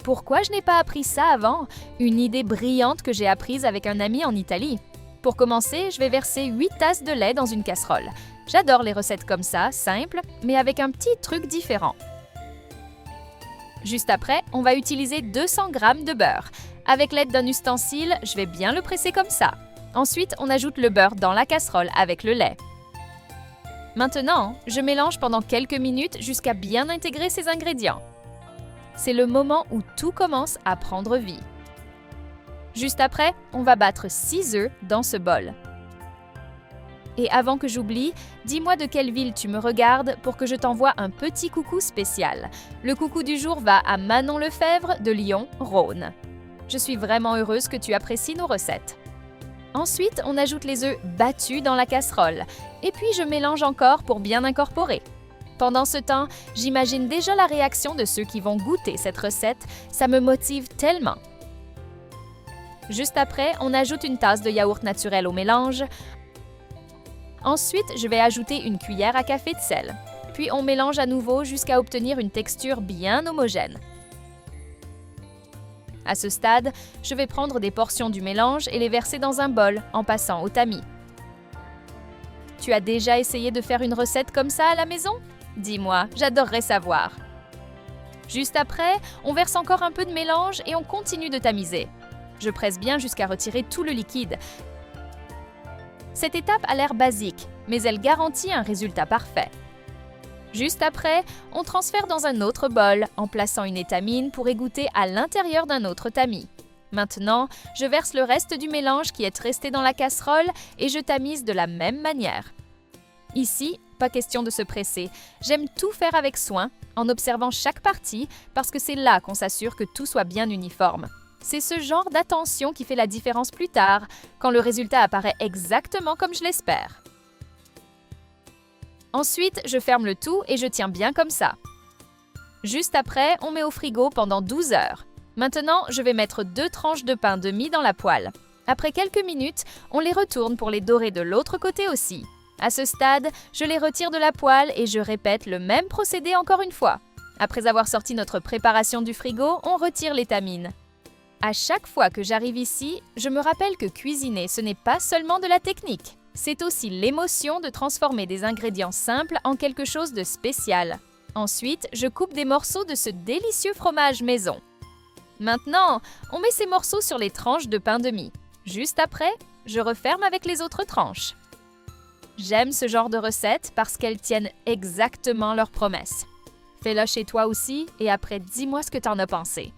Pourquoi je n'ai pas appris ça avant? Une idée brillante que j'ai apprise avec un ami en Italie. Pour commencer, je vais verser 8 tasses de lait dans une casserole. J'adore les recettes comme ça, simples, mais avec un petit truc différent. Juste après, on va utiliser 200 g de beurre. Avec l'aide d'un ustensile, je vais bien le presser comme ça. Ensuite, on ajoute le beurre dans la casserole avec le lait. Maintenant, je mélange pendant quelques minutes jusqu'à bien intégrer ces ingrédients. C'est le moment où tout commence à prendre vie. Juste après, on va battre 6 œufs dans ce bol. Et avant que j'oublie, dis-moi de quelle ville tu me regardes pour que je t'envoie un petit coucou spécial. Le coucou du jour va à Manon Lefebvre de Lyon, Rhône. Je suis vraiment heureuse que tu apprécies nos recettes. Ensuite, on ajoute les œufs battus dans la casserole. Et puis, je mélange encore pour bien incorporer. Pendant ce temps, j'imagine déjà la réaction de ceux qui vont goûter cette recette. Ça me motive tellement. Juste après, on ajoute une tasse de yaourt naturel au mélange. Ensuite, je vais ajouter une cuillère à café de sel. Puis on mélange à nouveau jusqu'à obtenir une texture bien homogène. À ce stade, je vais prendre des portions du mélange et les verser dans un bol en passant au tamis. Tu as déjà essayé de faire une recette comme ça à la maison? Dis-moi, j'adorerais savoir. Juste après, on verse encore un peu de mélange et on continue de tamiser. Je presse bien jusqu'à retirer tout le liquide. Cette étape a l'air basique, mais elle garantit un résultat parfait. Juste après, on transfère dans un autre bol en plaçant une étamine pour égoutter à l'intérieur d'un autre tamis. Maintenant, je verse le reste du mélange qui est resté dans la casserole et je tamise de la même manière. Ici, pas question de se presser. J'aime tout faire avec soin, en observant chaque partie, parce que c'est là qu'on s'assure que tout soit bien uniforme. C'est ce genre d'attention qui fait la différence plus tard, quand le résultat apparaît exactement comme je l'espère. Ensuite, je ferme le tout et je tiens bien comme ça. Juste après, on met au frigo pendant 12 heures. Maintenant, je vais mettre 2 tranches de pain de mie dans la poêle. Après quelques minutes, on les retourne pour les dorer de l'autre côté aussi. À ce stade, je les retire de la poêle et je répète le même procédé encore une fois. Après avoir sorti notre préparation du frigo, on retire l'étamine. À chaque fois que j'arrive ici, je me rappelle que cuisiner, ce n'est pas seulement de la technique. C'est aussi l'émotion de transformer des ingrédients simples en quelque chose de spécial. Ensuite, je coupe des morceaux de ce délicieux fromage maison. Maintenant, on met ces morceaux sur les tranches de pain de mie. Juste après, je referme avec les autres tranches. J'aime ce genre de recettes parce qu'elles tiennent exactement leurs promesses. Fais-le chez toi aussi et après, dis-moi ce que t'en as pensé.